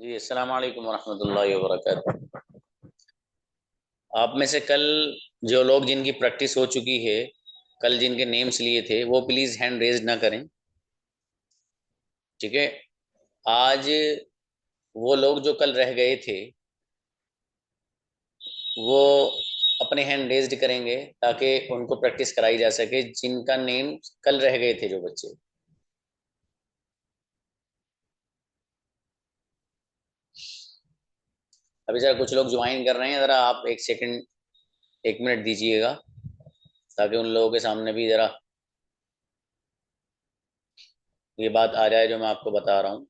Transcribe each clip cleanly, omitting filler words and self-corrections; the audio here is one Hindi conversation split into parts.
जी अस्सलाम वालेकुम वरहमतुल्लाहि वबरकातुहू। आप में से कल जो लोग जिनकी प्रैक्टिस हो चुकी है, कल जिनके नेम्स लिए थे, वो प्लीज़ हैंड रेज ना करें। ठीक है। आज वो लोग जो कल रह गए थे, वो अपने हैंड रेज्ड करेंगे ताकि उनको प्रैक्टिस कराई जा सके, जिनका नेम कल रह गए थे जो बच्चे। अभी ज़रा कुछ लोग ज्वाइन कर रहे हैं, ज़रा आप एक सेकंड, एक मिनट दीजिएगा ताकि उन लोगों के सामने भी ज़रा ये बात आ जाए जो मैं आपको बता रहा हूँ।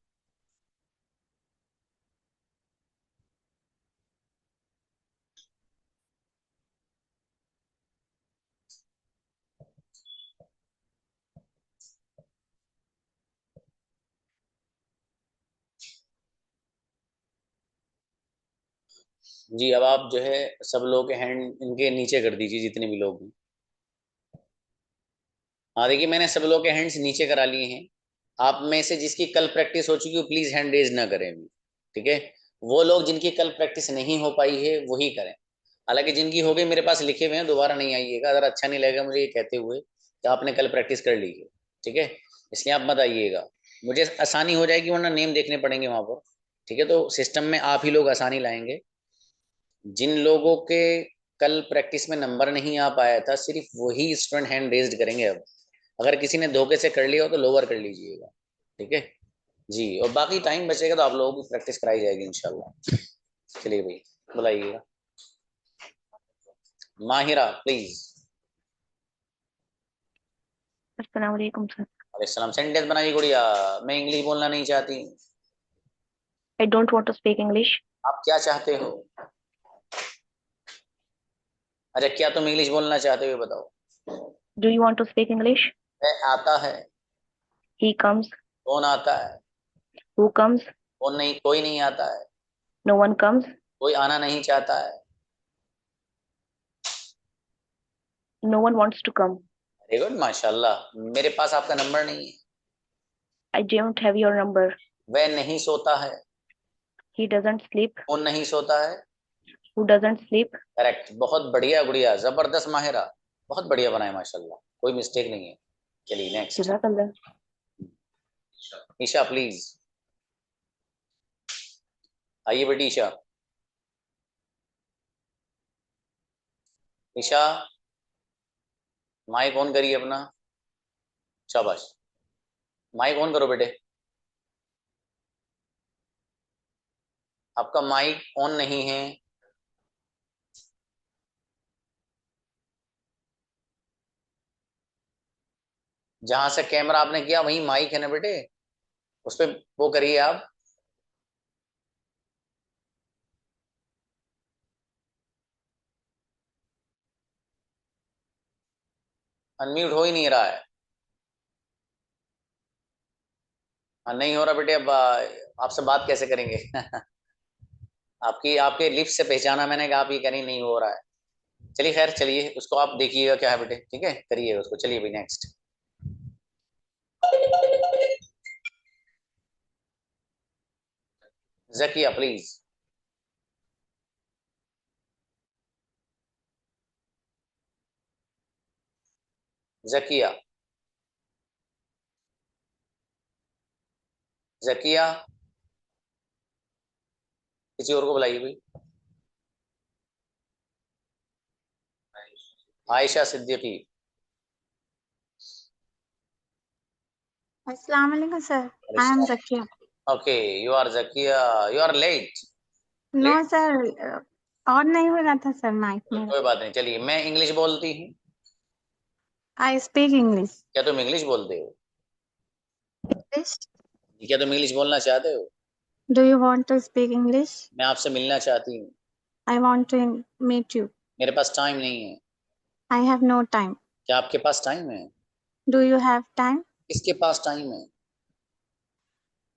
जी अब आप जो है सब लोग के हैंड इनके नीचे कर दीजिए, जितने भी लोग हैं। हाँ देखिए, मैंने सब लोग के हैंड्स नीचे करा लिए हैं। आप में से जिसकी कल प्रैक्टिस हो चुकी है प्लीज हैंड रेज ना करें अभी। ठीक है। वो लोग जिनकी कल प्रैक्टिस नहीं हो पाई है वही करें। हालांकि जिनकी हो गई मेरे पास लिखे हुए हैं, दोबारा नहीं आइएगा, अगर अच्छा नहीं लगेगा मुझे ये कहते हुए कि आपने कल प्रैक्टिस कर ली है। ठीक है। इसलिए आप मत आइएगा, मुझे आसानी हो जाएगी, वरना नेम देखने पड़ेंगे वहां पर। ठीक है, तो सिस्टम में आप ही लोग आसानी लाएंगे। जिन लोगों के कल प्रैक्टिस में नंबर नहीं आ पाया था, सिर्फ वही स्टूडेंट हैंड रेज्ड करेंगे अब। अगर किसी ने धोखे से कर लिया हो तो लोअर कर लीजिएगा। ठीक है जी। और बाकी टाइम बचेगा तो आप लोगों की प्रैक्टिस कराई जाएगी इंशाल्लाह। चलिए भाई, बुलाइएगा माहिरा प्लीज। अस्सलाम वालेकुम सर। सलाम। सेंटेंस बनाइए गुड़िया। मैं इंग्लिश बोलना नहीं चाहती। I don't want to speak English. आप क्या चाहते हो? अच्छा, क्या तुम इंग्लिश बोलना चाहते हो ये बताओ। Do you want to speak English? है, आता है। He comes. कौन आता है? Who comes? कौन नहीं? कोई नहीं आता है। No one comes. कोई आना नहीं चाहता है। No one wants to come. Very good माशाल्लाह। मेरे पास आपका नंबर नहीं है। I don't have your number. वह नहीं सोता है। He doesn't sleep. कौन नहीं सोता है? Who doesn't sleep. करेक्ट, बहुत बढ़िया गुड़िया, जबरदस्त माहिरा। बहुत बढ़िया बनाए माशाल्लाह, कोई मिस्टेक नहीं है। चलिए नेक्स्ट। जज़ाकल्लाह। ईशा प्लीज। आइए बेटी ईशा। ईशा, माइक ऑन करिए अपना। शाबाश। माइक ऑन करो बेटे। आपका माइक ऑन नहीं है। जहां से कैमरा आपने किया वही माइक है ना बेटे, उस पर वो करिए आप। अनम्यूट हो ही नहीं रहा है। हाँ, नहीं हो रहा बेटे। अब आपसे बात कैसे करेंगे? आपकी आपके लिप्स से पहचाना मैंने कि आप ये कह रही नहीं हो रहा है। चलिए खैर, चलिए उसको आप देखिएगा क्या है बेटे। ठीक है, करिए उसको। चलिए भाई नेक्स्ट। जकिया प्लीज। जकिया। जकिया। किसी और को बुलाइए भाई। आयशा सिद्दीकी। अस्सलाम वालेकुम sir. I am Zakia. Okay, you are Zakia. You are late. No late. Sir, और नहीं हो रहा था सर माइक मेरा। कोई बात नहीं, चलिए मैं इंग्लिश बोलती हूँ। I speak English. क्या तुम इंग्लिश बोलते हो? इंग्लिश। क्या तुम इंग्लिश बोलना चाहते हो? Do you want to speak English? मैं आपसे मिलना चाहती हूँ। I want to meet you. मेरे पास टाइम नहीं है। I have no time. क्या आपके पास टाइम है? Do you have time? किसके पास टाइम है?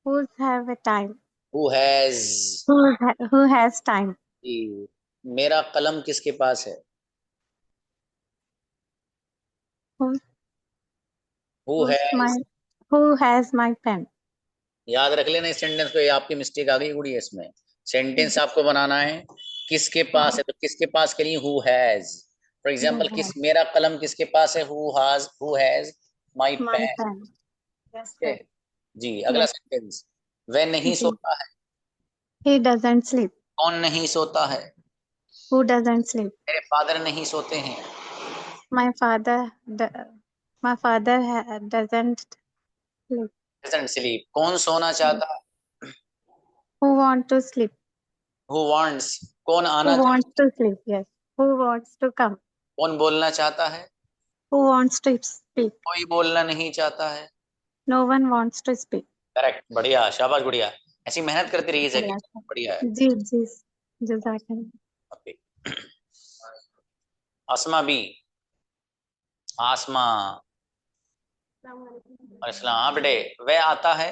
Who have a time? Who has. Who has time? मेरा कलम किसके पास है? Who Who's has. my? Who has my pen? याद रख लेना इस सेंटेंस को, ये आपकी मिस्टेक आ गई गुड़िया इसमें। सेंटेंस आपको बनाना है किसके पास है, तो किसके पास के लिए who has. For example Who किस, has मेरा कलम किसके पास है, who has my my pen. pen? Yes, ठीक sir. है जी। अगला Yes. सेंटेंस, वह नहीं Ji. सोता है। He doesn't sleep. कौन नहीं सोता है, Who doesn't sleep? मेरे फादर नहीं सोते हैं। My father. My father doesn't sleep. Doesn't sleep, कौन सोना चाहता है। Who want to sleep? Who wants, कौन Who आना चाहता wants to sleep? Yes. Who wants to come? है, कौन बोलना चाहता है। Who wants to speak? कोई बोलना नहीं चाहता है। No one wants to speak. Correct, बढ़िया, शाबाश गुड़िया, ऐसी मेहनत करती रहिए जैकी, Yes, sir. बढ़िया है। जी जी जज़ाकल्लाह. ओके, आसमा बी, आसमा, अस्सलाम, हाँ बेटे, वह आता है।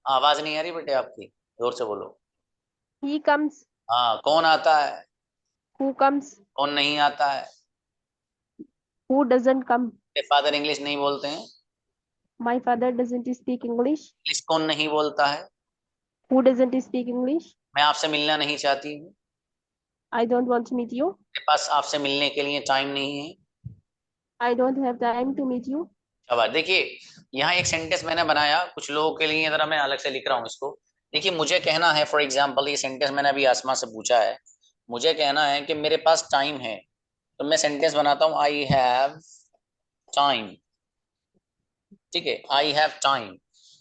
आवाज नहीं आ रही बेटे आपकी, जोर से बोलो। He comes. हाँ, कौन आता है, Who comes? कौन नहीं आता है। Who doesn't come? मेरे फादर इंग्लिश नहीं बोलते हैं। My father doesn't speak English. English कौन नहीं बोलता है। Who doesn't speak English? मैं आपसे मिलना नहीं चाहती हूँ। I don't want to meet you. मेरे पास आपसे मिलने के लिए टाइम नहीं है। I don't have time to meet you. शाबाश। देखिए यहाँ एक सेंटेंस मैंने बनाया कुछ लोगों के लिए, जरा मैं अलग से लिख रहा हूँ इसको। देखिए मुझे कहना है, फॉर एग्जाम्पल ये सेंटेंस मैंने अभी आसमा से पूछा है, मुझे कहना है कि मेरे पास टाइम है, तो मैं सेंटेंस बनाता हूँ आई हैव टाइम। ठीक है, आई हैव टाइम,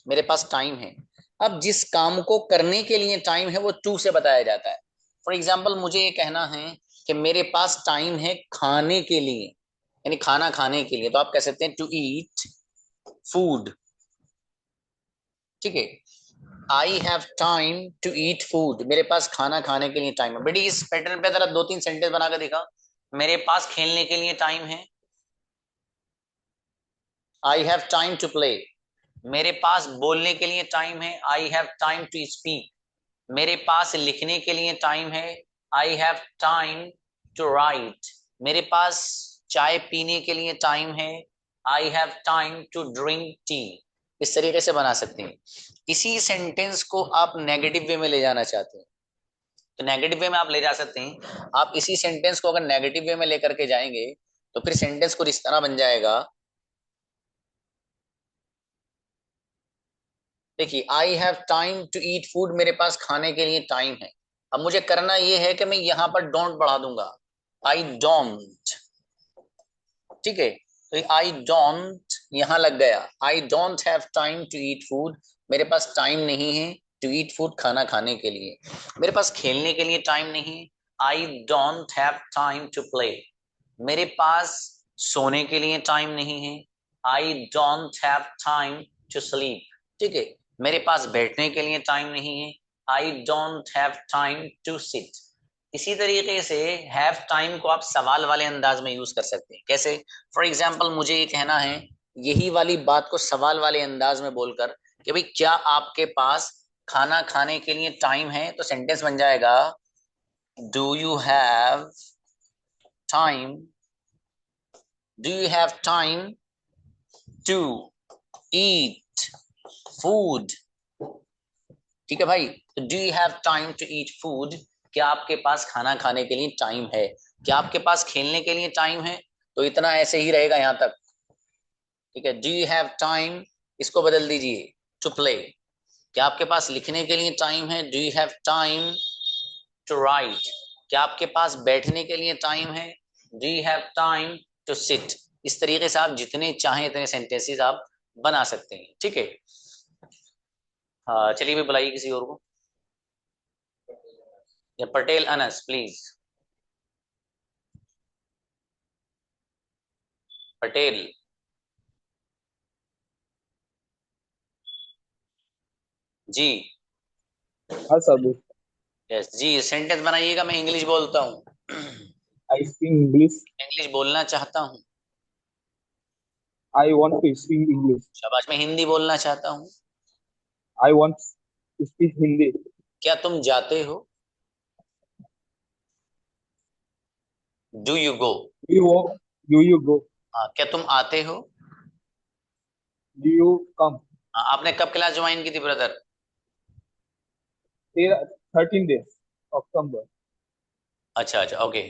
मेरे पास टाइम है। अब जिस काम को करने के लिए टाइम है वो टू से बताया जाता है। फॉर एग्जाम्पल मुझे ये कहना है कि मेरे पास टाइम है खाने के लिए, यानी खाना खाने के लिए, तो आप कह सकते हैं टू ईट फूड। ठीक है, I have time to eat food, मेरे पास खाना खाने के लिए टाइम है। बेटी इस पैटर्न पे जरा दो तीन सेंटेंस बनाकर दिखा। मेरे पास खेलने के लिए टाइम है, I have time to play. मेरे पास बोलने के लिए टाइम है, I have time to speak. मेरे पास लिखने के लिए टाइम है, I have time to write. मेरे पास चाय पीने के लिए टाइम है, I have time to drink tea. इस तरीके से बना सकते हैं। इसी सेंटेंस को आप नेगेटिव वे में ले जाना चाहते हैं तो नेगेटिव वे में आप ले जा सकते हैं। आप इसी सेंटेंस को अगर नेगेटिव वे में लेकर के जाएंगे तो फिर सेंटेंस को इस तरह बन जाएगा। देखिए, I have time to eat food, मेरे पास खाने के लिए टाइम है। अब मुझे करना यह है कि मैं यहां पर डोंट बढ़ा दूंगा, आई डोंट। ठीक है, तो आई डोंट यहां लग गया, I don't have time to eat food, मेरे पास टाइम नहीं है टू ईट फूड खाना खाने के लिए। मेरे पास खेलने के लिए टाइम नहीं है, I don't have time to play. मेरे पास सोने के लिए टाइम नहीं है, I don't have time to sleep. ठीक है, मेरे पास बैठने के लिए टाइम नहीं है, I don't have time to sit. इसी तरीके से हैव टाइम को आप सवाल वाले अंदाज में यूज कर सकते हैं। कैसे, फॉर एग्जाम्पल मुझे ये कहना है, यही वाली बात को सवाल वाले अंदाज में बोलकर कि भाई क्या आपके पास खाना खाने के लिए टाइम है, तो सेंटेंस बन जाएगा do you have time, do you have time to eat food. ठीक है भाई, तो do you have time to eat food, क्या आपके पास खाना खाने के लिए टाइम है। क्या आपके पास खेलने के लिए टाइम है, तो इतना ऐसे ही रहेगा यहां तक। ठीक है, डू यू हैव टाइम, इसको बदल दीजिए टू प्ले। क्या आपके पास लिखने के लिए टाइम है, do you have time to write. क्या आपके पास बैठने के लिए टाइम है, do you have time to sit. इस तरीके से आप जितने चाहें इतने सेंटेंसेस आप बना सकते हैं। ठीक है, हाँ चलिए भी बुलाइए किसी और को, या पटेल अनस प्लीज, पटेल। जी हाँ साबू, यस जी, सेंटेंस बनाइएगा। मैं इंग्लिश बोलता हूँ, आई स्पीक इंग्लिश, इंग्लिश बोलना चाहता हूँ। I want to speak English, शाबाश, मैं हिंदी बोलना चाहता हूँ। I want to speak Hindi, क्या तुम जाते हो, do you go. Do you go, हाँ, क्या तुम आते हो, डू यू कम, आपने कब क्लास ज्वाइन की थी ब्रदर? 13 days October. अच्छा अच्छा, ओके।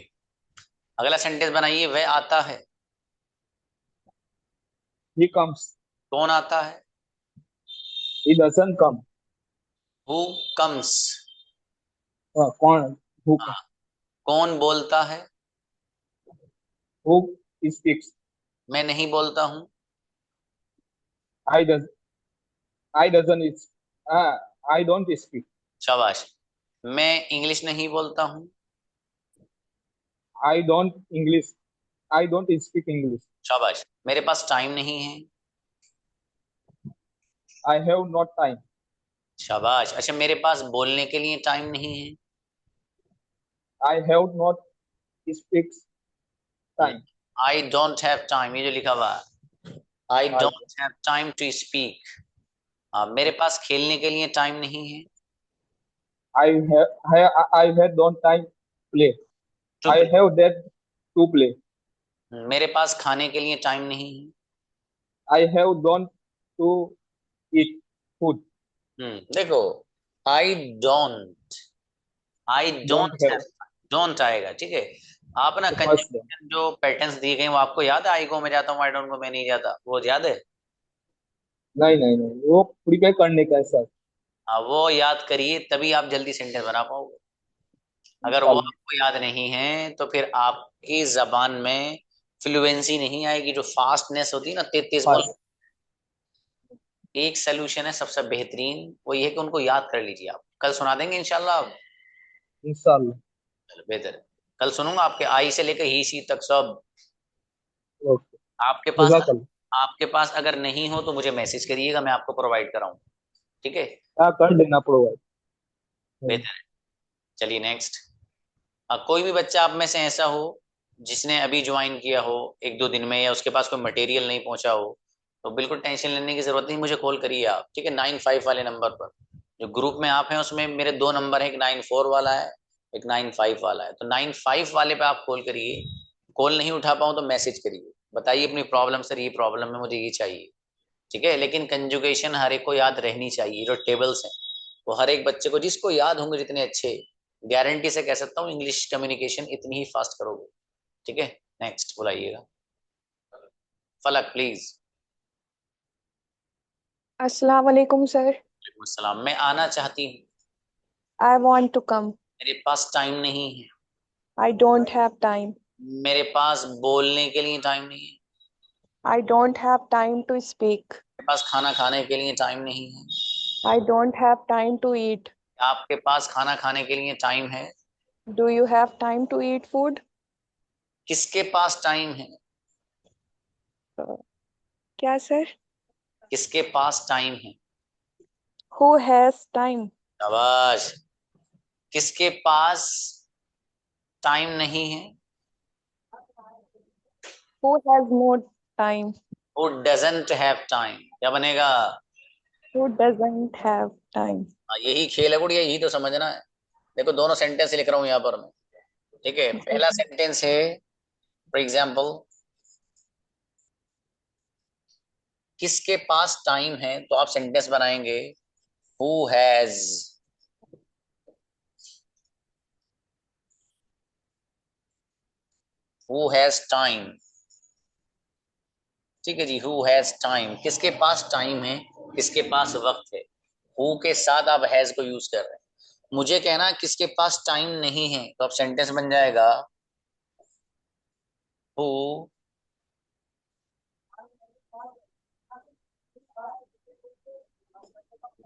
अगला सेंटेंस बनाइए, वह आता है। He comes. कौन आता है? He doesn't come. Who comes. कौन? Who comes? कौन बोलता है? Who speaks? मैं नहीं बोलता हूँ। I does. I doesn't. I don't speak. शाबाश। मैं इंग्लिश नहीं बोलता हूँ। I don't English. I don't speak English. शाबाश। मेरे पास टाइम नहीं है। I have not time. शाबाश। अच्छा, मेरे पास बोलने के लिए टाइम नहीं है। I have not speaks time. I don't have time, ये जो लिखा हुआ है, I I don't have time to speak. मेरे पास खेलने के लिए टाइम नहीं है। I have don't time play. I चुप। have that to play. मेरे पास खाने के लिए टाइम नहीं है। I have don't to eat food. देखो, I don't, I Don't don't have. Have, don't आएगा, ठीक है। आप ना The first one. कंजक्शन जो पैटर्न्स दिए गए वो आपको याद है? आई गो मैं जाता हूँ, आई डोंट गो मैं नहीं जाता, वो याद है? नहीं नहीं नहीं, वो प्रिपेयर करने का है सर। वो याद करिए, तभी आप जल्दी सेंटेंस बना पाओगे। अगर वो इंशाल्लाह। आपको याद नहीं है तो फिर आपकी जबान में फ्लुएंसी नहीं आएगी, जो फास्टनेस होती है ना, तेज तेज बोल। Fast. एक सोल्यूशन है सबसे बेहतरीन, वो ये है कि उनको याद कर लीजिए। आप कल सुना देंगे इंशाल्लाह आप? इंशाल्लाह। चलो बेहतर है। कल सुनूंगा आपके आई से लेकर ही सी तक सब। ओके। आपके पास, जज़ाकल्लाह। आपके पास अगर नहीं हो तो मुझे मैसेज करिएगा, मैं आपको प्रोवाइड कराऊं, ठीक है? क्या कर देना प्रोवाइड। बेहतर है। चलिए नेक्स्ट। कोई भी बच्चा आप में से ऐसा हो जिसने अभी ज्वाइन किया हो एक दो दिन में, या उसके पास कोई मटेरियल नहीं पहुंचा हो, तो बिल्कुल टेंशन लेने की जरूरत नहीं, मुझे कॉल करिए आप, ठीक है? 95 वाले नंबर पर। जो ग्रुप में आप हैं उसमें मेरे दो नंबर है, एक 94 वाला है, एक 95 वाला है। तो 95 वाले पे आप कॉल करिए। कॉल नहीं उठा पाऊँ तो मैसेज करिए, बताइए अपनी प्रॉब्लम, सर ये प्रॉब्लम है, मुझे ये चाहिए, ठीक है? लेकिन कंजुगेशन हर एक को याद रहनी चाहिए। जो टेबल्स हैं वो हर एक बच्चे को, जिसको याद होंगे जितने अच्छे, गारंटी से कह सकता हूँ इंग्लिश कम्युनिकेशन इतनी ही फास्ट करोगे, ठीक है? नेक्स्ट बुलाइएगा। फलक प्लीज। अस्सलाम वालेकुम सर। सलाम। मैं आना चाहती हूँ, आई वांट टू कम। मेरे पास टाइम नहीं है। I don't have time. मेरे पास बोलने के लिए टाइम नहीं है। I don't have time to speak. मेरे पास खाना खाने के लिए टाइम नहीं है। I don't have time to eat. आपके पास खाना खाने के लिए टाइम है? Do you have time to eat food? किसके पास टाइम है? क्या सर? किसके पास टाइम है? Who has time? शाबाश। किसके पास टाइम नहीं है? Who has no time? Who doesn't have time? क्या बनेगा? Who doesn't have time? यही खेल है गुड़िया, यही तो समझना है। देखो दोनों सेंटेंस लिख रहा हूं यहाँ पर मैं, ठीक है? पहला सेंटेंस है फॉर एग्जाम्पल, किसके पास टाइम है, तो आप सेंटेंस बनाएंगे who has, who has time, ठीक है जी? हु हैज टाइम, किसके पास टाइम है, किसके पास वक्त है। हु के साथ आप हैज को यूज कर रहे हैं। मुझे कहना किसके पास टाइम नहीं है, तो अब सेंटेंस बन जाएगा हु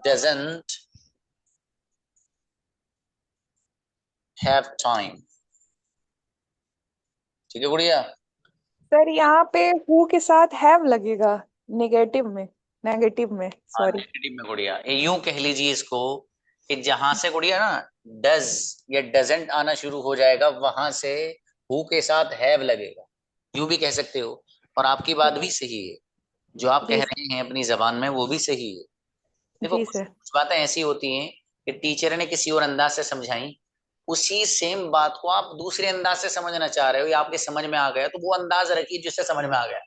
doesn't have time, ठीक है गुड़िया? सर यहाँ पे हु के साथ हैव लगेगा नेगेटिव में, नेगेटिव में, सॉरी। नेगेटिव में गुड़िया, ये यूं कह लीजिए इसको कि जहां से गुड़िया ना डज या डजंट आना शुरू हो जाएगा, वहां से हु के साथ हैव लगेगा, यूं भी कह सकते हो। और आपकी बात भी सही है, जो आप कह जी रहे हैं अपनी जबान में वो भी सही है। देखो जी कुछ सर। कुछ बातें ऐसी होती हैं कि टीचर ने किसी और अंदाज से समझाई, उसी सेम बात को आप दूसरे अंदाज से समझना चाह रहे हो, या आपके समझ में आ गया, तो वो अंदाज रखिए जिससे समझ में आ गया,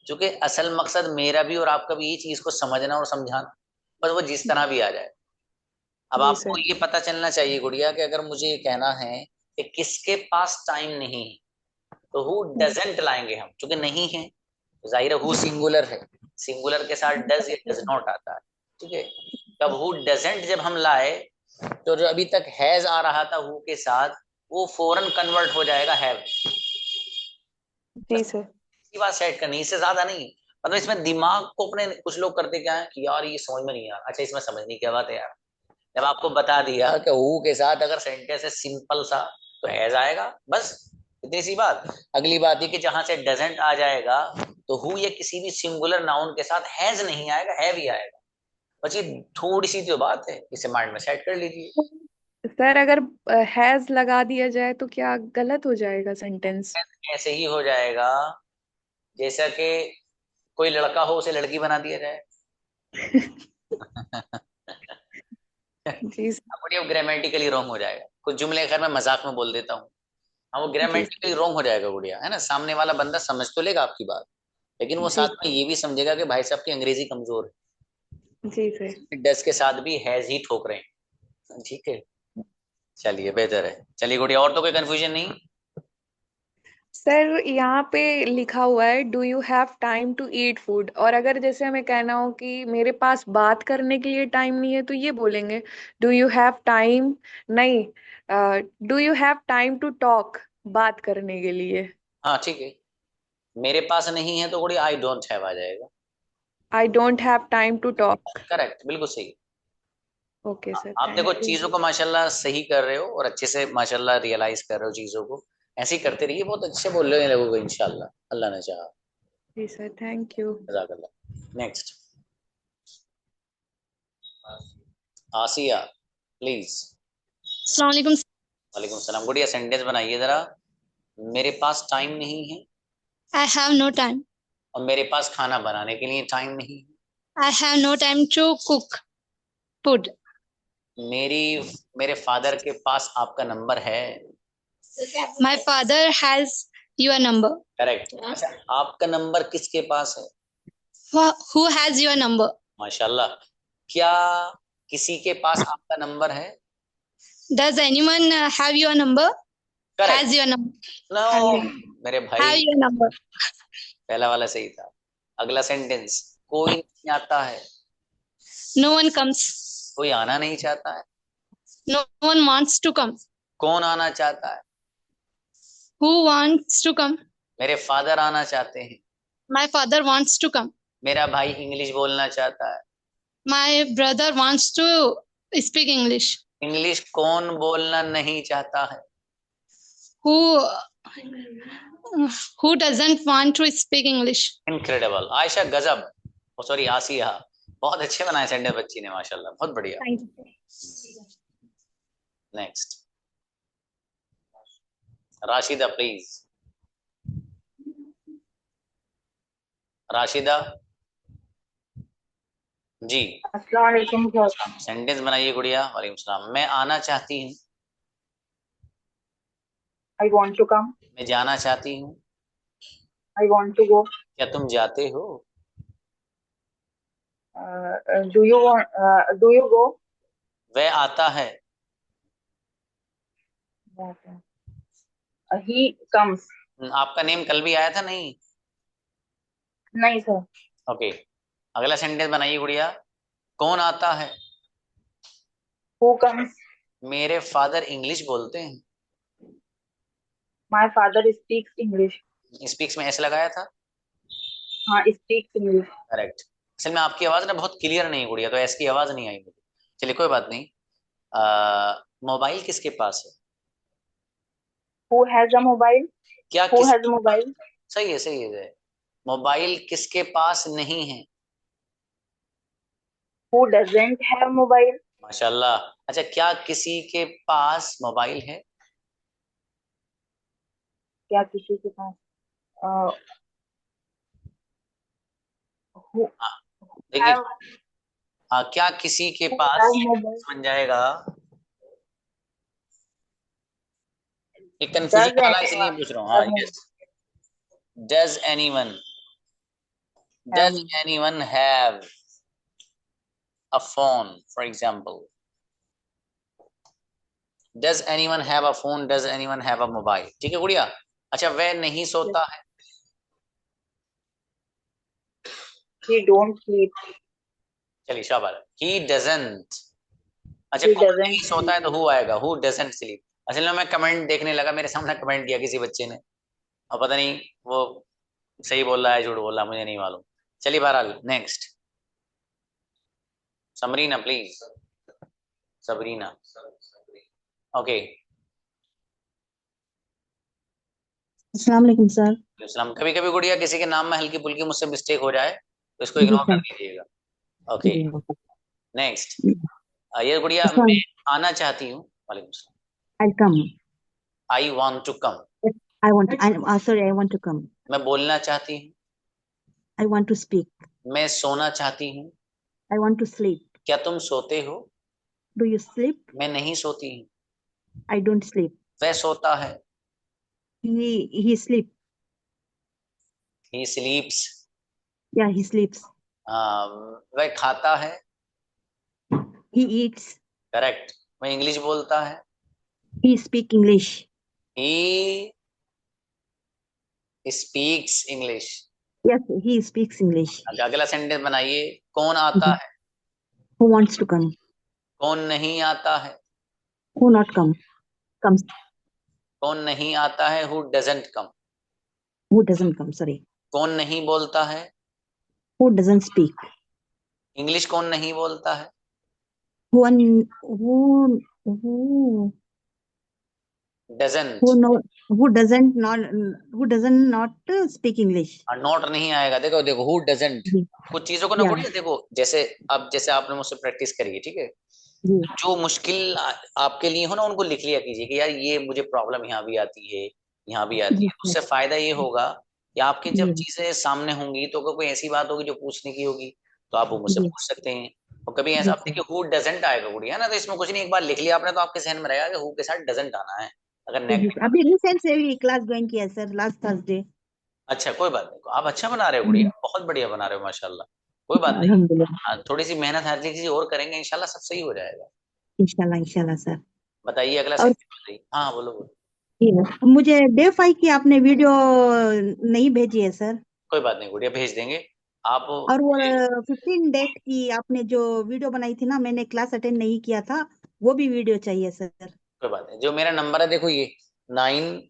क्योंकि असल मकसद मेरा भी और आपका भी ये चीज को समझना और समझाना, बस वो जिस तरह भी आ जाए। अब जी आपको सर। ये पता चलना चाहिए गुड़िया कि अगर मुझे ये कहना है कि किसके पास टाइम नहीं है, तो हु डजंट लाएंगे हम, क्योंकि नहीं है तो जाहिर है हु सिंगुलर है, सिंगुलर के साथ डज या डज नॉट आता है। ठीक है, तब हु डजंट जब हम लाए तो जो अभी तक हैज आ रहा था हु के साथ, वो फौरन कन्वर्ट हो जाएगा हैव। Ji sir. इसकी बात सेट करनी, इससे ज्यादा नहीं। मतलब इसमें दिमाग को अपने, कुछ लोग करते क्या है कि यार ये समझ में नहीं आ रहा, अच्छा इसमें समझने की क्या बात है यार, जब आपको बता दिया कि हु के साथ अगर सेंटेंस है सिंपल सा तो हैज आएगा, बस इतनी सी बात। अगली बात ये कि जहां से डजंट आ जाएगा तो हु या किसी भी सिंगुलर नाउन के साथ हैज नहीं आएगा, हैव ही आएगा। बस ये थोड़ी सी जो बात है इसे माइंड में सेट कर लीजिए। सर अगर हैज लगा दिया जाए तो क्या गलत हो जाएगा सेंटेंस? ऐसे ही हो जाएगा जैसा कि कोई लड़का हो उसे लड़की बना दिया जाए। जी सर। अब ग्रामेटिकली रॉन्ग हो जाएगा। कुछ जुमले खैर मैं मजाक में बोल देता हूँ, हाँ वो जी ग्रामेटिकली रॉन्ग हो जाएगा गुड़िया, है ना। सामने वाला बंदा समझ तो लेगा आपकी बात, लेकिन वो जी साथ में ये भी समझेगा कि भाई साहब की अंग्रेजी कमजोर जी सर। है, डस के साथ भी हैज ही ठोक रहे हैं। ठीक है, चलिए बेहतर है। चलिए गुड़िया, और तो कोई कंफ्यूजन नहीं। सर यहाँ पे लिखा हुआ है do you have time to eat food, और अगर जैसे हमें कहना हो कि मेरे पास बात करने के लिए टाइम नहीं है तो ये बोलेंगे डू यू हैव टाइम, नहीं, do you have time to talk, बात करने के लिए। हाँ ठीक है, मेरे पास नहीं है तो गुड़िया आई डोंट हैव आ जाएगा। I don't have time to talk. Correct, बिल्कुल सही। ओके सर, आप देखो थैंक यू। चीजों को माशाल्लाह सही कर रहे हो और अच्छे से माशाल्लाह रियलाइज कर रहे हो चीजों को, ऐसे ही करते रहिए, बहुत अच्छे बोल रहे हो लोगों इंशाल्लाह, अल्लाह ने चाहा। जी सर, थैंक यू। जज़ाकल्लाह। Next, Asiya please. अस्सलाम वालेकुम। वालेकुम सलाम। गुड़िया सेंटेंस बनाइए जरा। मेरे पास टाइम नहीं है I have no time. और मेरे पास खाना बनाने के लिए टाइम नहीं है। I have no time to cook food. मेरे फादर के पास आपका नंबर है। My father has your number. Correct. अच्छा, आपका नंबर किसके पास है? Who has your number? माशाल्लाह। क्या किसी के पास आपका नंबर है? Does anyone have your number? Correct. Has your number? No मेरे Have भाई, your number. पहला वाला सही था। अगला सेंटेंस, कोई नहीं आता है। No one comes. कोई आना नहीं चाहता है। No one wants to come. कौन आना चाहता है? Who wants to come? मेरे फादर आना चाहते हैं। My father wants to come. मेरा भाई इंग्लिश बोलना चाहता है। My brother wants to speak English. English कौन बोलना नहीं चाहता है? Who doesn't want to speak English? Incredible Ayesha, गजब। ओ सॉरी आसिया, बहुत अच्छे बनाए सेंटेंस बच्ची ने माशाल्लाह, बहुत बढ़िया। Thank you. Next, Rashida please. Rashida ji, अस्सलाम वालेकुम सर। सेंटेंस बनाइए गुड़िया। वालेकुम सलाम। मैं आना चाहती हूँ। I want to come. मैं जाना चाहती हूँ। I want to go. क्या तुम जाते हो? Do you go. वह आता है। He comes. आपका नेम कल भी आया था नहीं? नहीं सर। ओके, अगला सेंटेंस बनाइए गुड़िया। कौन आता है? Who comes. मेरे फादर इंग्लिश बोलते हैं। My father speaks English. Speaks में एस लगाया था। हाँ, स्पीक्स इंग्लिश। करेक्ट। असल में आपकी आवाज ना बहुत क्लियर नहीं गुड़िया, तो एस की आवाज नहीं आई मुझे। चलिए कोई बात नहीं। मोबाइल किसके पास है? Who has a mobile. क्या हु किस हैज अ मोबाइल। सही है, सही है। मोबाइल किसके पास नहीं है? Who doesn't have mobile. माशाल्लाह। अच्छा, क्या किसी के पास मोबाइल है? क्या किसी के पास हु देखिए, हैव क्या किसी के हु पास हैव मोबाइल। बन जाएगा, एक डज कंफ्यूजन वाला इसलिए एनीवन पूछ रहा हूँ। हाँ have yes, does anyone. Does anyone have a phone, for example? Does anyone have a phone? Does anyone have a mobile? ठीक है गुड़िया। अच्छा, वह नहीं सोता है। He don't sleep. चलिए शाबाश। He doesn't। अच्छा, He कौन doesn't नहीं सोता है तो हु आएगा। Who doesn't sleep। असल में मैं कमेंट देखने लगा, मेरे सामने कमेंट किया किसी बच्चे ने, और पता नहीं वो सही बोल रहा है झूठ बोल रहा है, मुझे नहीं मालूम। चलिए बहरहाल next. Samreena please. Sabrina. Okay. अस्सलाम वालेकुम सर। इस्लाम। कभी कभी गुड़िया किसी के नाम में हल्की फुल्की मुझसे मिस्टेक हो जाए तो इसको इग्नोर कर दीजिएगा। Okay next. ये गुड़िया, मैं आना चाहती हूँ। वालेकुम सलाम। I'll come. I want to come. I want to, sorry, I want to come. मैं बोलना चाहती हूँ। I want to speak. मैं सोना चाहती हूँ। I want to sleep. क्या तुम सोते हो? Do you sleep? मैं नहीं सोती हूँ। I don't sleep. वह सोता है। He sleep. He sleeps. Yeah, he sleeps. वह खाता है। He eats. करेक्ट। वह इंग्लिश बोलता है। He speak English. He speaks English. Yes, he speaks English. अगला सेंटेंस बनाइए। कौन आता है? Who wants to come? कौन नहीं आता है? Who not come? Comes. कौन नहीं आता है? Who doesn't come. Who doesn't come? Sorry. कौन नहीं बोलता है? Who doesn't speak? इंग्लिश कौन नहीं बोलता है? Who Doesn't। who doesn't not speak English. Not नहीं आएगा। देखो देखो, who doesn't। जी। कुछ चीजों को ना Yeah. बोलिए। देखो जैसे अब जैसे आपने मुझसे प्रैक्टिस करी है, ठीक है, जी। जो मुश्किल आपके लिए हो ना उनको लिख लिया कीजिए कि यार ये मुझे प्रॉब्लम यहाँ भी आती है, यहाँ भी आती जी, है। उससे फायदा ये होगा कि आपके जब जी। चीजें सामने होंगी तो अगर कोई ऐसी बात होगी जो पूछने की होगी तो आप वो मुझसे जी। पूछ सकते हैं। और कभी ऐसा आप देखिए हु डजंट आएगा गुड़िया ना, तो इसमें कुछ नहीं, एक बार लिख लिया आपने तो आपके जहन में रहेगा कि हु के साथ डजंट आना है। अगर नेगेटिव। अभी रिसेंट से भी क्लास ज्वाइन किया सर, लास्ट थर्सडे। अच्छा कोई बात नहीं, आप अच्छा बना रहे हो गुड़िया, बहुत बढ़िया बना रहे हो माशाल्लाह। कोई बात नहीं, अल्हम्दुलिल्लाह। थोड़ी सी मेहनत हर चीज और करेंगे इंशाल्लाह सब सही हो जाएगा। इंशाल्लाह इंशाल्लाह सर। बताइए अगला और सेंटेंस बताइए। हाँ बोलो बोलो। मुझे डे 5 की आपने वीडियो नहीं भेजी है सर। कोई बात नहीं गुड़िया, भेज देंगे आप। और वो 15 डेट की आपने जो वीडियो बनाई थी ना, मैंने क्लास अटेंड नहीं किया था, वो भी वीडियो चाहिए सर। कोई बात नहीं, जो मेरा नंबर है देखो ये 9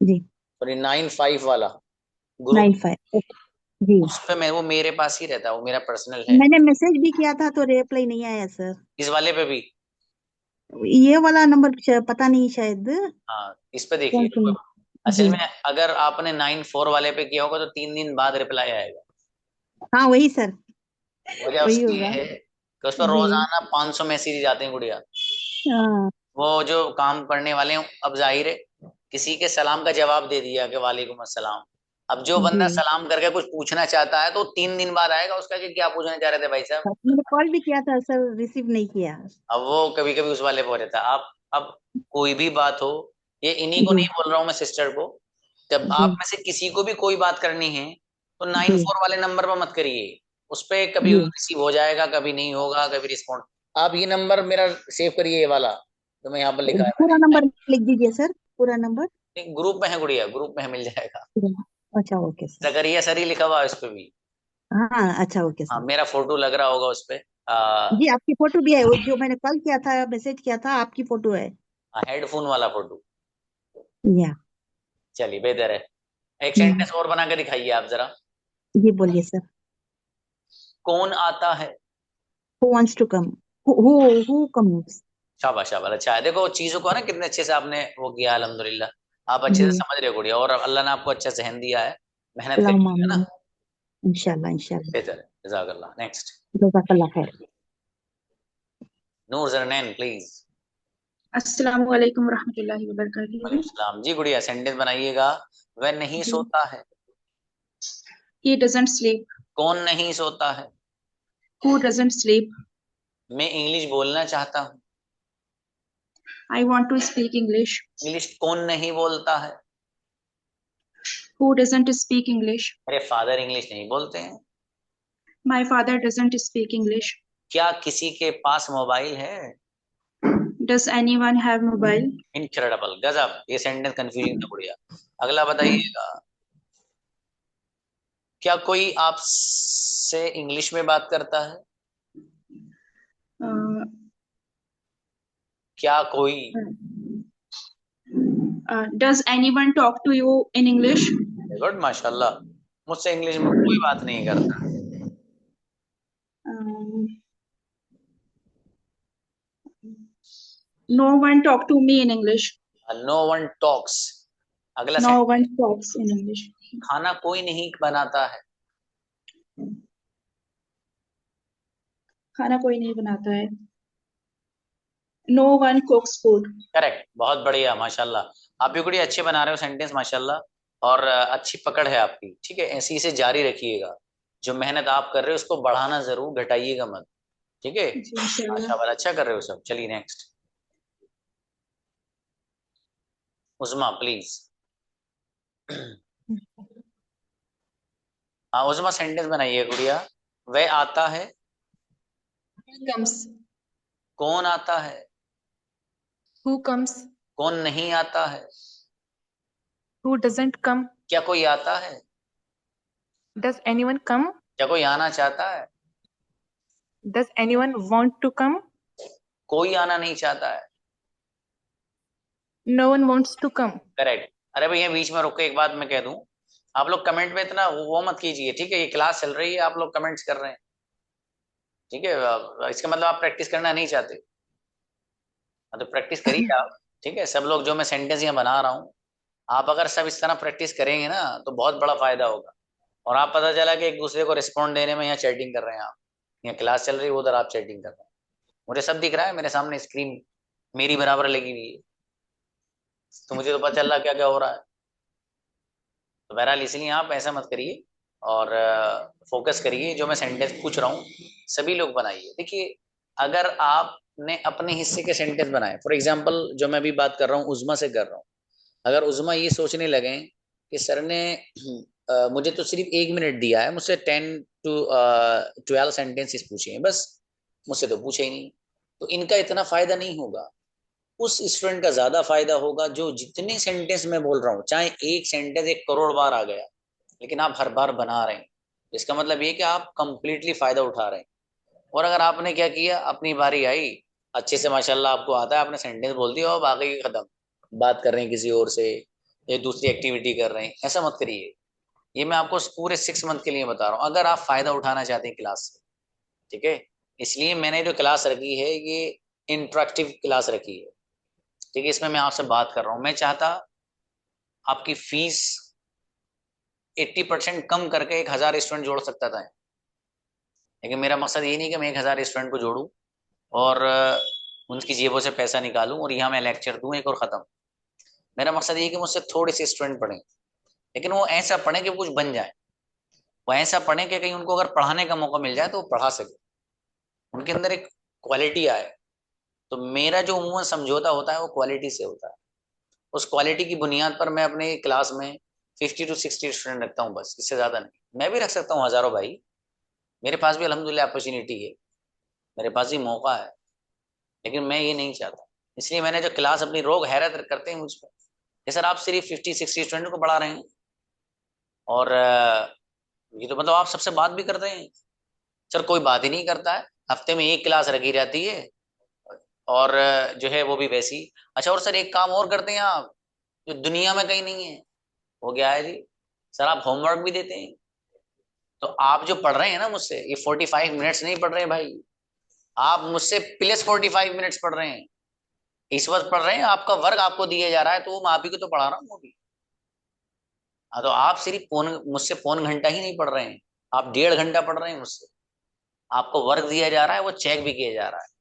जी। सॉरी 95 वाला ग्रुप 95 जी। उस पे मैं वो मेरे पास ही रहता है, वो मेरा पर्सनल है। मैंने मैसेज भी किया था तो रिप्लाई नहीं आया सर। इस वाले पे भी। ये वाला नंबर पता नहीं शायद। हाँ इस पे कौन देखिए। सा? असल जी। में अगर आपने 94 वाले पे किया होगा तो 3 दिन बाद रिप्लाई आएगा। हाँ वही सर, वजह वही उसकी होगा। है कि उस पर जी। रोजाना 500 मैसेज आते हैं गुड़िया। हाँ वो जो काम करने वाले हैं, अब जाहिर है किसी के सलाम का जवाब दे दिया कि वालेकुम अस्सलाम। अब जो बंदा जी। सलाम करके कुछ पूछना चाहता है तो 3 दिन बाद आएगा उसका कि क्या पूछना चाह रहे थे भाई साहब। मैंने कॉल भी किया था सर, रिसीव नहीं किया। अब वो कभी कभी उस वाले पे हो रहता है। आप अब कोई भी बात हो, ये इन्हीं को जी। नहीं बोल रहा हूँ मैं सिस्टर को, जब जी। आप में से किसी को भी कोई बात करनी है तो जी। 94 वाले नंबर पर मत करिए। उस पे कभी जी। रिसीव हो जाएगा, कभी नहीं होगा, कभी रिस्पॉन्ड। आप ये नंबर मेरा सेव करिए, ये वाला तो मैं यहाँ पर लिखा है पूरा मैंने। नंबर लिख दीजिए सर, पूरा नंबर। ग्रुप में है गुड़िया, ग्रुप में है, मिल जाएगा। अच्छा ओके सर। जकरिया सर ही लिखा हुआ है उस पे भी। हाँ अच्छा ओके हाँ सर। मेरा फोटो लग रहा होगा उस पे। जी आपकी फोटो भी है, वो जो मैंने कॉल किया था, मैसेज किया था, आपकी फोटो है। हेडफोन वाला फोटो। या चलिए बेहतर है। एक सेंटेंस और बना के दिखाइए आप जरा। जी बोलिए सर। कौन आता है? Who wants to come? Who comes? शाबाश शाबाश, अच्छा है। देखो चीजों को ना कितने अच्छे से आपने वो किया, अल्हम्दुलिल्लाह। आप अच्छे से जी। समझ रहे हो गुड़िया, और अल्लाह ने आपको अच्छा जहन दिया है, मेहनत अल्लाहुम्मा करिए, है ना। आमीन। इंशाल्लाह इंशाल्लाह। बेहतर है, जज़ाकल्लाह। नेक्स्ट। जज़ाकल्लाह खैर। नूर जरनैन प्लीज। अस्सलामु अलैकुम रहमतुल्लाहि व बरकातुहू। वालेकुम सलाम। जी गुड़िया सेंटेंस बनाइएगा। वह नहीं जी। सोता है। He doesn't sleep. कौन नहीं सोता है? Who doesn't sleep? मैं इंग्लिश बोलना चाहता हूँ। I want to speak English. English कौन नहीं बोलता है? Who doesn't speak English? मेरे फादर इंग्लिश नहीं बोलते हैं। My father doesn't speak English. क्या किसी के पास मोबाइल है? Does anyone have mobile? Incredible, गजब, ये सेंटेंस कंफ्यूजिंग था बढ़िया। अगला बताइएगा, क्या कोई आपसे इंग्लिश में बात करता है? Uh, क्या कोई? does anyone talk to you in English? Good, माशाल्लाह, मुझसे इंग्लिश में कोई बात नहीं करता। No one talk to me in English. No one talks. अगला No one talks in English. खाना कोई नहीं बनाता है। खाना कोई नहीं बनाता है। No one cooks food. Correct, बहुत बढ़िया, माशाल्लाह। आप भी बड़ी अच्छे बना रहे हो सेंटेंस, माशाल्लाह, और अच्छी पकड़ है आपकी। ठीक है, ऐसे ही से जारी रखिएगा। जो मेहनत आप कर रहे हो उसको बढ़ाना जरूर, घटाइएगा मत। ठीक है, जी, इंशाल्लाह। माशाल्लाह, अच्छा कर रहे हो सब। चलिए नेक्स्ट, उज़मा प्लीज। हाँ उज़मा, सेंटेंस बनाइए गुड़िया। वह आता है। Who comes? कौन आता है? Who comes? कौन नहीं आता है? Who doesn't come? क्या कोई आता है? Does anyone come? क्या कोई आना चाहता है? Does anyone want to come? कोई आना नहीं चाहता है। No one wants to come. Correct. अरे भैया बीच में रुक के एक बात मैं कह दूं, आप लोग कमेंट में इतना वो मत कीजिए। ठीक है, ये क्लास चल रही है, आप लोग कमेंट्स कर रहे हैं। ठीक है, इसका मतलब आप प्रैक्टिस करना नहीं चाहते। तो प्रैक्टिस करिए आप। ठीक है, सब लोग, जो मैं सेंटेंस यहाँ बना रहा हूँ, आप अगर सब इस तरह प्रैक्टिस करेंगे ना तो बहुत बड़ा फायदा होगा। और आप पता चला कि एक दूसरे को रिस्पॉन्ड देने में यहाँ चैटिंग कर रहे हैं आप, यहाँ क्लास चल रही है, उधर आप चैटिंग कर रहे हैं। मुझे सब दिख रहा है, मेरे सामने स्क्रीन मेरी बराबर लगी हुई है, तो मुझे तो पता चल रहा क्या क्या हो रहा है। तो बहरहाल इसलिए आप ऐसा मत करिए और फोकस करिए। जो मैं सेंटेंस पूछ रहा हूँ सभी लोग बनाइए। देखिए, अगर आपने अपने हिस्से के सेंटेंस बनाए, फॉर एग्जांपल जो मैं अभी बात कर रहा हूँ उज़मा से कर रहा हूँ, अगर उज़मा ये सोचने लगे कि सर ने मुझे तो सिर्फ 1 मिनट दिया है, मुझसे 10 to 12 सेंटेंसेस पूछे हैं बस, मुझसे तो पूछे ही नहीं, तो इनका इतना फायदा नहीं होगा। उस स्टूडेंट का ज्यादा फायदा होगा जो जितने सेंटेंस मैं बोल रहा हूँ, चाहे एक सेंटेंस 1 करोड़ बार आ गया, लेकिन आप हर बार बना रहे हैं, इसका मतलब ये कि आप कंप्लीटली फायदा उठा रहे हैं। और अगर आपने क्या किया, अपनी बारी आई, अच्छे से माशाल्लाह आपको आता है, आपने सेंटेंस बोल दिया और बाकी खत्म, बात कर रहे हैं किसी और से या दूसरी एक्टिविटी कर रहे हैं, ऐसा मत करिए। ये मैं आपको पूरे 6 मंथ के लिए बता रहा हूँ, अगर आप फायदा उठाना चाहते हैं क्लास से। ठीक है, इसलिए मैंने जो क्लास रखी है ये इंटरेक्टिव क्लास रखी है। ठीक है, इसमें मैं आपसे बात कर रहा हूँ। मैं चाहता आपकी फीस 80% कम करके 1000 स्टूडेंट जोड़ सकता था, लेकिन मेरा मकसद ये नहीं कि मैं 1000 स्टूडेंट को जोड़ूं और उनकी जेबों से पैसा निकालूं और यहाँ मैं लेक्चर दूं एक और ख़त्म। मेरा मकसद ये कि मुझसे थोड़े से स्टूडेंट पढ़ें, लेकिन वो ऐसा पढ़ें कि कुछ बन जाए, वो ऐसा पढ़ें कि कहीं उनको अगर पढ़ाने का मौका मिल जाए तो वो पढ़ा सके, उनके अंदर एक क्वालिटी आए। तो मेरा जो अमूमन समझौता होता है वो क्वालिटी से होता है। उस क्वालिटी की बुनियाद पर मैं अपने क्लास में 50 to 60 स्टूडेंट रखता हूँ, बस, इससे ज़्यादा नहीं। मैं भी रख सकता हूँ हज़ारों भाई, मेरे पास भी अल्हम्दुलिल्लाह अपॉर्चुनिटी है, मेरे पास भी मौका है, लेकिन मैं ये नहीं चाहता। इसलिए मैंने जो क्लास, अपनी लोग हैरत करते हैं मुझ पर कि सर आप सिर्फ 50-60 स्टूडेंट को पढ़ा रहे हैं और ये तो मतलब आप सबसे बात भी करते हैं। सर कोई बात ही नहीं करता है, हफ्ते में 1 क्लास रखी रहती है और जो है वो भी वैसी। अच्छा, और सर एक काम और करते हैं आप जो दुनिया में कहीं नहीं है, वो क्या है जी? सर आप होमवर्क भी देते हैं। तो आप जो पढ़ रहे हैं ना मुझसे, ये 45 मिनट्स नहीं पढ़ रहे हैं भाई, आप मुझसे प्लस 45 मिनट्स पढ़ रहे हैं। इस वक्त पढ़ रहे हैं, आपका वर्क आपको दिया जा रहा है, तो मैं आप ही को तो पढ़ा रहा हूँ वो भी। हाँ, तो आप सिर्फ मुझसे पौन घंटा ही नहीं पढ़ रहे हैं, आप 1.5 घंटा पढ़ रहे हैं मुझसे। आपको वर्क दिया जा रहा है, वो चेक भी किया जा रहा है।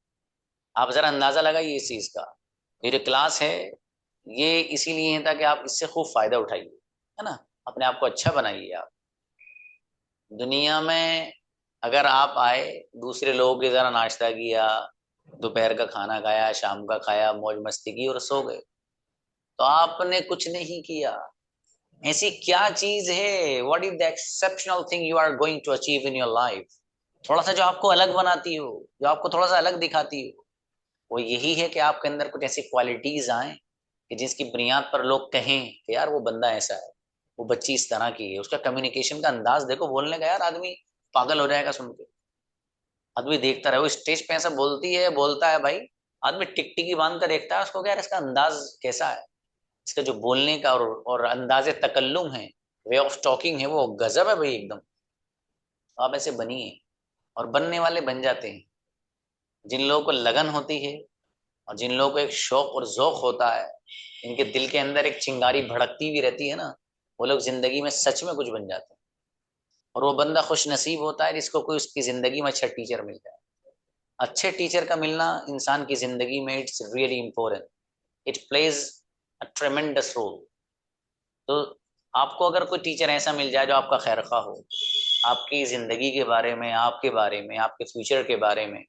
आप जरा अंदाजा लगाइए इस चीज का। ये जो क्लास है ये इसीलिए है ताकि आप इससे खूब फायदा उठाइए, है ना, अपने आप को अच्छा बनाइए। आप दुनिया में अगर आप आए, दूसरे लोगों के जरा नाश्ता किया, दोपहर का खाना खाया, शाम का खाया, मौज मस्ती की और सो गए, तो आपने कुछ नहीं किया। ऐसी क्या चीज है, what is the exceptional thing you are going to achieve in your life, थोड़ा सा जो आपको अलग बनाती हो, जो आपको थोड़ा सा अलग दिखाती हो, वो यही है कि आपके अंदर कुछ ऐसी क्वालिटीज आए कि जिसकी बुनियाद पर लोग कहें कि यार वो बंदा ऐसा है, वो बच्ची इस तरह की है, उसका कम्युनिकेशन का अंदाज देखो, बोलने का, यार आदमी पागल हो जाएगा सुन के। आदमी देखता रहे, वो स्टेज पे ऐसा बोलती है, बोलता है भाई, आदमी टिकटिकी बांध कर देखता है उसको, क्या यार इसका अंदाज कैसा है, इसका जो बोलने का और अंदाजे तकल्लुम है, वे ऑफ टॉकिंग है, वो गजब है भाई एकदम। आप ऐसे बनिए, और बनने वाले बन जाते हैं। जिन लोगों को लगन होती है और जिन लोगों को एक शौक और ज़ौक होता है, इनके दिल के अंदर एक चिंगारी भड़कती भी रहती है ना, वो लोग जिंदगी में सच में कुछ बन जाते हैं। और वो बंदा खुश नसीब होता है जिसको कोई उसकी जिंदगी में अच्छा टीचर मिल जाए। अच्छे टीचर का मिलना इंसान की जिंदगी में it's really important, it plays a tremendous role. तो आपको अगर कोई टीचर ऐसा मिल जाए जो आपका खैर खा हो, आपकी ज़िंदगी के बारे में, आपके बारे में, आपके फ्यूचर के बारे में,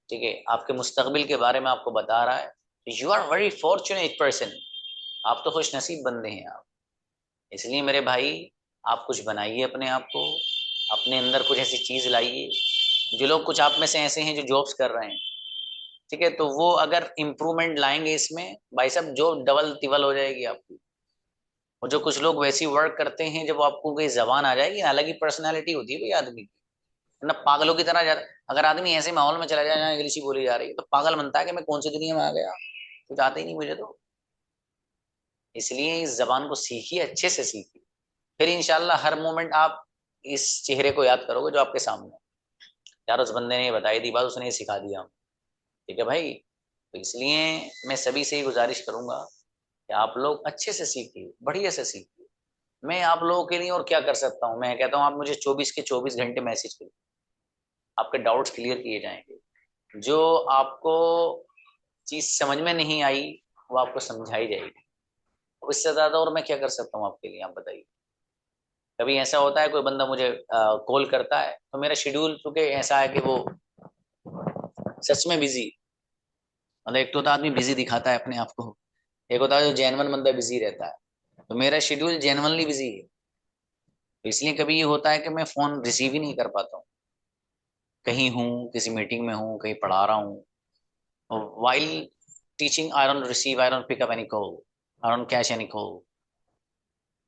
ठीक है, आपके मुस्तकबिल के बारे में आपको बता रहा है, you are very fortunate person, आप तो खुश नसीब बंदे हैं आप। इसलिए मेरे भाई, आप कुछ बनाइए अपने आप को, अपने अंदर कुछ ऐसी चीज़ लाइए। जो लोग, कुछ आप में से ऐसे हैं जो जॉब्स कर रहे हैं, ठीक है, तो वो अगर इम्प्रूवमेंट लाएंगे इसमें, भाई साहब जॉब डबल तिबल हो जाएगी आपकी। और जो कुछ लोग वैसी वर्क करते हैं, जब आपको कोई जबान आ जाएगी, अलग ही पर्सनैलिटी होती है भाई आदमी की, ना पागलों की तरह अगर आदमी ऐसे माहौल में चला जाए जहाँ इंग्लिश ही बोली जा रही है, तो पागल बनता है कि मैं कौन सी दुनिया में आ गया, कुछ आता ही नहीं मुझे तो। इसलिए इस जबान को सीखिए, अच्छे से सीखिए, फिर इंशाल्लाह हर मोमेंट आप इस चेहरे को याद करोगे जो आपके सामने है। यार उस बंदे ने ये बताई थी बात, उसने ये सिखा दिया, ठीक है भाई। तो इसलिए मैं सभी से ही गुजारिश करूंगा कि आप लोग अच्छे से सीखिए, बढ़िया से सीखिए। मैं आप लोगों के लिए और क्या कर सकता हूँ, मैं कहता हूँ आप मुझे 24 के 24 घंटे मैसेज करिए, आपके डाउट्स क्लियर किए जाएंगे। जो आपको चीज समझ में नहीं आई वो आपको समझाई जाएगी। अब इससे ज्यादा और मैं क्या कर सकता हूँ आपके लिए, आप बताइए। कभी ऐसा होता है कोई बंदा मुझे कॉल करता है, तो मेरा शेड्यूल चूंकि ऐसा है कि वो सच में बिजी, मतलब एक तो होता आदमी बिजी दिखाता है अपने आप को, एक होता है जो जेन्युइन बंदा बिजी रहता है। तो मेरा शेड्यूल जेन्युइनली बिजी है, तो इसलिए कभी ये होता है कि मैं फोन रिसीव ही नहीं कर पाता हूँ, कहीं हूँ, किसी मीटिंग में हूँ, कहीं पढ़ा रहा हूँ। while teaching I don't receive, I don't pick up any call, I don't catch any call।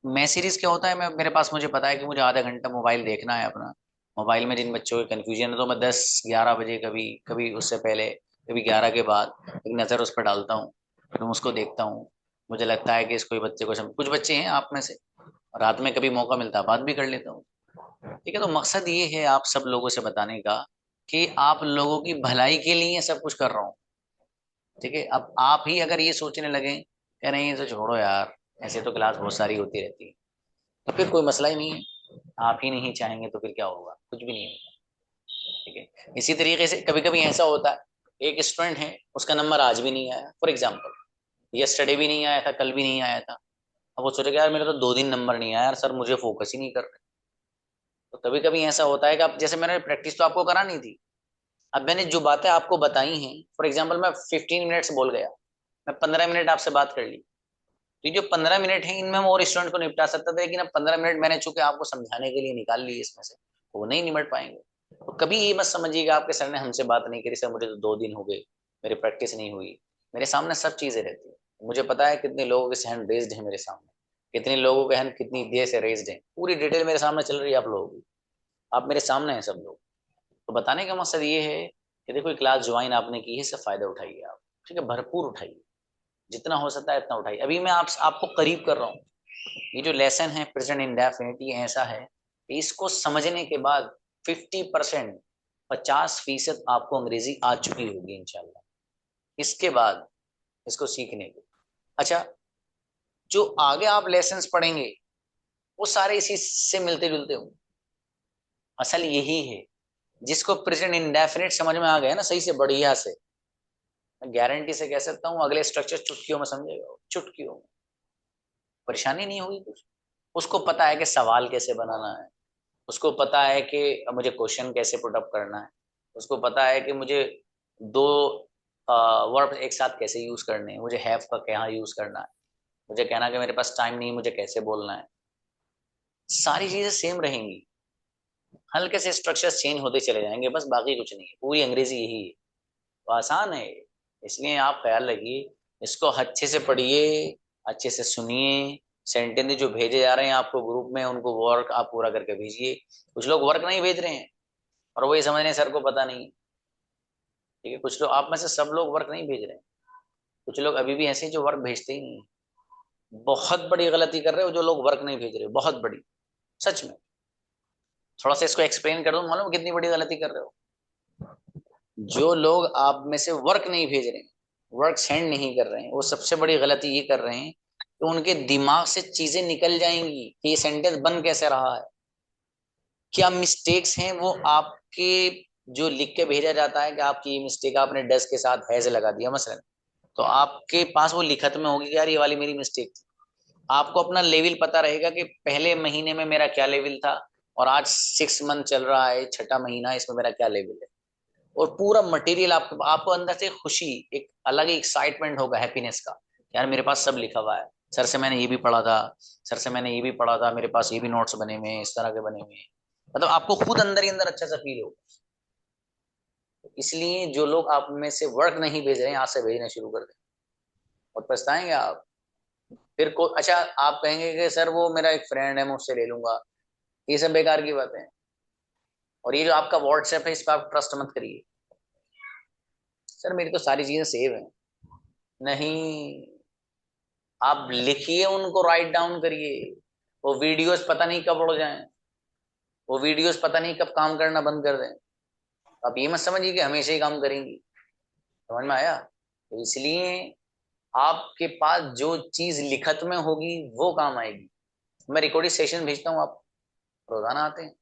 मैं सीरीज क्या होता है, मैं मेरे पास, मुझे पता है कि मुझे आधा घंटा मोबाइल देखना है अपना। मोबाइल में जिन बच्चों के कन्फ्यूजन है, तो मैं 10-11 बजे, कभी कभी उससे पहले, कभी 11 के बाद एक नज़र उस पर डालता हूँ, फिर मैं उसको देखता हूँ। मुझे लगता है कि इसको बच्चे को कुछ बच्चे हैं आप में से, रात में कभी मौका मिलता है बात भी कर लेता हूँ, ठीक है। तो मकसद ये है आप सब लोगों से बताने का कि आप लोगों की भलाई के लिए सब कुछ कर रहा हूँ, ठीक है। अब आप ही अगर ये सोचने लगे कि नहीं तो छोड़ो यार, ऐसे तो क्लास बहुत सारी होती रहती है, तो फिर कोई मसला ही नहीं है। आप ही नहीं चाहेंगे तो फिर क्या होगा, कुछ भी नहीं होगा, ठीक है। इसी तरीके से कभी कभी ऐसा होता है, एक स्टूडेंट है, उसका नंबर आज भी नहीं आया, फॉर एग्जाम्पल यस्टरडे भी नहीं आया था, कल भी नहीं आया था। अब वो सोचेगा यार मेरा तो 2 दिन नंबर नहीं आया यार, सर मुझे फोकस ही नहीं कर रहे। तो कभी कभी ऐसा होता है कि आप, जैसे मैंने प्रैक्टिस तो आपको करानी थी, अब मैंने जो बातें आपको बताई हैं, फॉर एग्जाम्पल मैं 15 मिनट्स बोल गया, मैं 15 मिनट आपसे बात कर ली, तो जो 15 मिनट है इनमें हम और स्टूडेंट को निपटा सकते थे, लेकिन अब 15 मिनट मैंने चूंकि आपको समझाने के लिए निकाल लिए इसमें से, तो वो नहीं निपट पाएंगे। तो कभी ये मत समझिएगा आपके सर ने हमसे बात नहीं करी, सर मुझे तो 2 दिन हो गए मेरी प्रैक्टिस नहीं हुई। मेरे सामने सब चीजें रहती है, मुझे पता है कितने लोगों के हैंड रेज्ड है मेरे सामने, कितने लोगों के हैंड कितनी देर से रेज्ड है, पूरी डिटेल मेरे सामने चल रही है आप लोगों की, आप मेरे सामने हैं सब लोग। तो बताने का मकसद ये है कि देखो क्लास ज्वाइन आपने की है, इससे फायदा उठाइए आप, ठीक है, भरपूर उठाइए, जितना हो सकता है इतना उठाइए। अभी मैं आपको करीब कर रहा हूँ, ये जो लेसन है प्रेजेंट इंडेफिनिट, ये ऐसा है कि इसको समझने के बाद 50%, 50% आपको अंग्रेजी आ चुकी होगी इंशाल्लाह, इसके बाद इसको सीखने के। अच्छा, जो आगे आप लेसन्स पढ़ेंगे वो सारे इसी से मिलते जुलते होंगे। असल यही है, जिसको प्रेजेंट इंडेफिनिट समझ में आ गया ना सही से, बढ़िया से, मैं गारंटी से कह सकता हूँ अगले स्ट्रक्चर चुटकियों में समझेगा, चुटकियों में, परेशानी नहीं होगी कुछ। उसको पता है कि सवाल कैसे बनाना है, उसको पता है कि मुझे क्वेश्चन कैसे पुट अप करना है, उसको पता है कि मुझे 2 वर्ब एक साथ कैसे यूज करने हैं, मुझे हैव का क्या यूज करना है, मुझे कहना कि मेरे पास टाइम नहीं, मुझे कैसे बोलना है, सारी चीजें सेम रहेंगी, हल्के से स्ट्रक्चर्स चेंज होते चले जाएंगे, बस बाकी कुछ नहीं है। पूरी अंग्रेजी यही है, तो आसान है। इसलिए आप ख्याल रखिए, इसको अच्छे से पढ़िए, अच्छे से सुनिए। सेंटेंस जो भेजे जा रहे हैं आपको ग्रुप में, उनको वर्क आप पूरा करके भेजिए। कुछ लोग वर्क नहीं भेज रहे हैं और वही समझ रहे हैं सर को पता नहीं है। ठीक है, कुछ लोग, आप में से सब लोग वर्क नहीं भेज रहे हैं, कुछ लोग अभी भी ऐसे हैं जो वर्क भेजते ही नहीं है। बहुत बड़ी गलती कर रहे हो जो लोग वर्क नहीं भेज रहे, बहुत बड़ी, सच में। थोड़ा सा इसको एक्सप्लेन कर दूं, मालूम कितनी बड़ी गलती कर रहे हो। जो लोग आप में से वर्क नहीं भेज रहे हैं, वर्क सेंड नहीं कर रहे हैं, वो सबसे बड़ी गलती ये कर रहे हैं कि उनके दिमाग से चीजें निकल जाएंगी कि ये सेंटेंस बन कैसे रहा है, क्या मिस्टेक्स हैं वो आपके, जो लिख के भेजा जाता है कि आपकी ये मिस्टेक, आपने डस के साथ हैज लगा दिया मसलन, तो आपके पास वो लिखत में होगी कि यार ये वाली मेरी मिस्टेक थी। आपको अपना लेवल पता रहेगा कि पहले महीने में मेरा क्या लेवल था और आज 6 मंथ चल रहा है, छठा महीना, इसमें मेरा क्या लेवल है। और पूरा मटेरियल आपको अंदर से खुशी, एक अलग ही एक्साइटमेंट होगा हैप्पीनेस का, यार मेरे पास सब लिखा हुआ है, सर से मैंने ये भी पढ़ा था, सर से मैंने ये भी पढ़ा था, मेरे पास ये भी नोट्स बने हुए हैं, इस तरह के बने हुए हैं। मतलब आपको खुद अंदर ही अंदर अच्छा सा फील होगा। इसलिए जो लोग आप में से वर्क नहीं भेज रहे हैं, आज से भेजना शुरू कर दें, और पछताएंगे आप। फिर को अच्छा, आप कहेंगे कि सर वो मेरा एक फ्रेंड है, मैं उससे ले लूंगा, ये सब बेकार की बातें हैं। और ये जो आपका व्हाट्सएप है, इस पर आप ट्रस्ट मत करिए, सर मेरी तो सारी चीजें सेव हैं, नहीं। आप लिखिए, उनको राइट डाउन करिए। वो वीडियोस पता नहीं कब उड़ जाएं, वो वीडियोस पता नहीं कब काम करना बंद कर दें। आप ये मत समझिए कि हमेशा ही काम करेंगी, समझ में आया। तो इसलिए आपके पास जो चीज लिखत में होगी वो काम आएगी। मैं रिकॉर्डिंग सेशन भेजता हूँ, आप रोजाना आते हैं,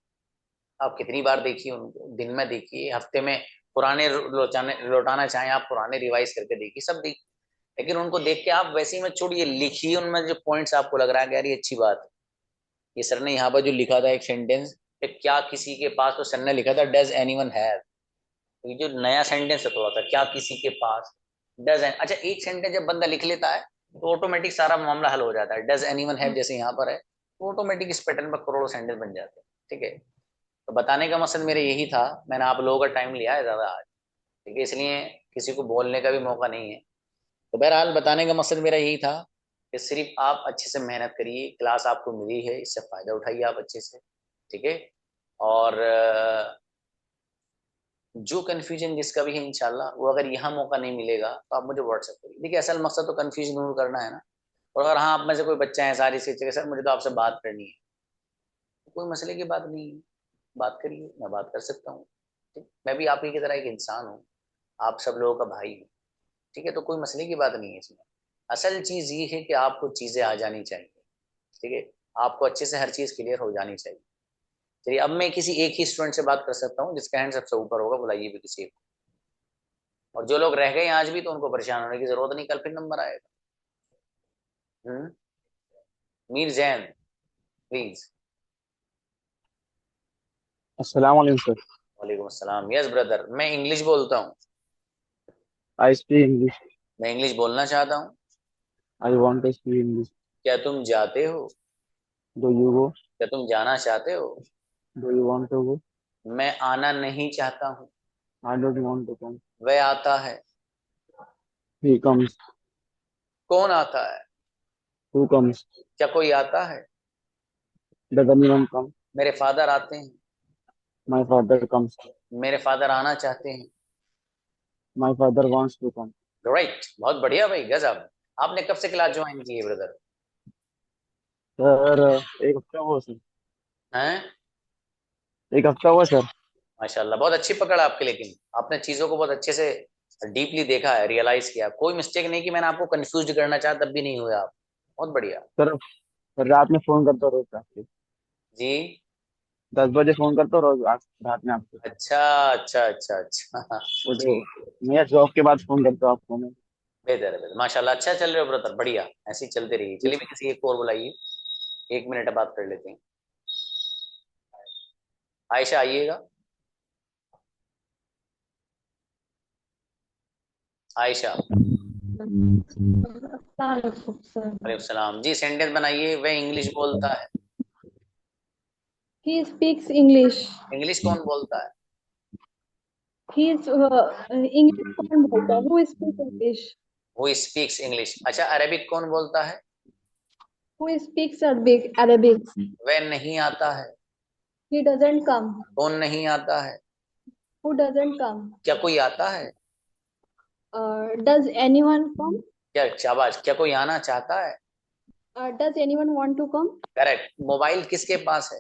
आप कितनी बार देखिए उनको, दिन में देखिए, हफ्ते में पुराने लौटाना चाहें आप, पुराने रिवाइज करके देखिए, सब देखिए। लेकिन उनको देख के आप वैसे ही मत छोड़िए, लिखिए उनमें जो पॉइंट्स आपको लग रहा है कि यार ये अच्छी बात है। ये सर ने यहाँ पर जो लिखा था एक सेंटेंस, क्या किसी के पास, तो सर ने लिखा था डज एनीवन हैव। ये जो नया सेंटेंस है थोड़ा सा, क्या किसी के पास, डज, अच्छा एक सेंटेंस जब बंदा लिख लेता है तो ऑटोमेटिक सारा मामला हल हो जाता है। डज एनीवन हैव जैसे यहाँ पर है, तो ऑटोमेटिक इस पैटर्न पर करोड़ों सेंटेंस बन जाते हैं। ठीक है, तो बताने का मकसद मेरा यही था, मैंने आप लोगों का टाइम लिया है ज्यादा आज, ठीक है, इसलिए किसी को बोलने का भी मौका नहीं है। तो बहरहाल बताने का मकसद मेरा यही था कि सिर्फ आप अच्छे से मेहनत करिए, क्लास आपको मिली है, इससे फायदा उठाइए आप अच्छे से, ठीक है। और जो कन्फ्यूजन जिसका भी है इंशाल्लाह, वो अगर यहाँ मौका नहीं मिलेगा तो आप मुझे व्हाट्सएप करिए। देखिए असल मकसद तो कन्फ्यूजन दूर करना है ना। और अगर हाँ आप में से कोई बच्चा है सारी से सर मुझे तो आपसे बात करनी है, तो कोई मसले की बात नहीं है, बात करिए, मैं बात कर सकता हूँ। ठीक, मैं भी आप ही की तरह एक इंसान हूँ, आप सब लोगों का भाई हूँ, ठीक है, तो कोई मसले की बात नहीं है इसमें। असल चीज ये है कि आपको चीजें आ जानी चाहिए, ठीक है, आपको अच्छे से हर चीज क्लियर हो जानी चाहिए। चलिए अब मैं किसी एक ही स्टूडेंट से बात कर सकता हूँ जिसका हैंड सबसे ऊपर होगा, बुलाइए भी किसी एक को। और जो लोग रह गए आज भी, तो उनको परेशान होने की जरूरत नहीं, कल फिर नंबर आएगा। मीर जैन प्लीज। अस्सलाम वालेकुम सर। वालेकुम अस्सलाम। यस ब्रदर, मैं इंग्लिश बोलता हूँ, आई स्पीक इंग्लिश। मैं इंग्लिश बोलना चाहता हूँ। I want to speak English. क्या तुम जाते हो? Do you go? क्या तुम जाना चाहते हो? Do you want to go? मैं आना नहीं चाहता हूँ। I don't want to come. वह आता है। He comes. कौन आता है? Who comes? क्या कोई आता है? Does anyone come? मेरे फादर आते हैं। My father comes. मेरे फादर आना चाहते हैं। My father wants to come. Right, बहुत बढ़िया भाई, गजब। आपने कब से क्लास ज्वाइन की है ब्रदर? सर एक हफ्ता हुआ सर। हैं? एक हफ्ता हुआ सर। माशाल्लाह, बहुत अच्छी पकड़ आपकी, लेकिन आपने चीजों को बहुत अच्छे से डीपली देखा है, रियलाइज किया, कोई मिस्टेक नहीं कि मैंने आपको कंफ्यूज करना चाहा तब भी नहीं हुए आप, बहुत बढ़िया। सर रात में फोन करता रोज आपको। जी, 10 बजे फोन करता रोज रात में आपको। अच्छा अच्छा अच्छा अच्छा। वो जो ठीक, मैं जॉब के बाद फोन करता हूँ आपको मैं। बेहतर है बेहतर, माशाल्लाह, अच्छा चल रहे हो ब्रदर, बढ़िया, ऐसे ही चलते रहिए। चलिए भी किसी एक को और बुलाइए, 1 मिनट बात कर लेते हैं। आयशा आइएगा, आयशा। वालेकुम सलाम जी, सेंटेंस बनाइए। वह इंग्लिश बोलता है। He speaks English. इंग्लिश कौन बोलता है? He is English कौन बोलता है? Who speaks English? Who speaks English? अच्छा, अरेबिक कौन बोलता है? Who speaks Arabic? Arabic. वह नहीं आता है। He doesn't come. कौन नहीं आता है? Who doesn't come? क्या कोई आता है? Does anyone come? क्या, शाबाश, क्या कोई आना चाहता है? Does anyone want to come? Correct. Mobile किसके पास है?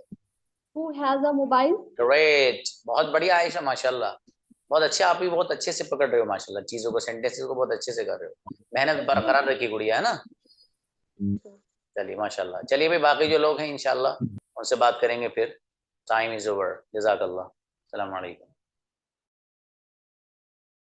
Who has a mobile? Great, बहुत बढ़िया आयशा, माशाल्लाह, बहुत अच्छा। आप भी बहुत अच्छे से पकड़ रहे हो माशाल्लाह, चीजों को, सेंटेंसेस को बहुत अच्छे से कर रहे हो। मेहनत बरकरार रखी गुड़िया, है ना? चलिए माशाल्लाह। चलिए भाई, बाकी जो लोग हैं इंशाल्लाह उनसे बात करेंगे फिर। Time is over. जज़ाकल्लाह। अस्सलाम वालेकुम।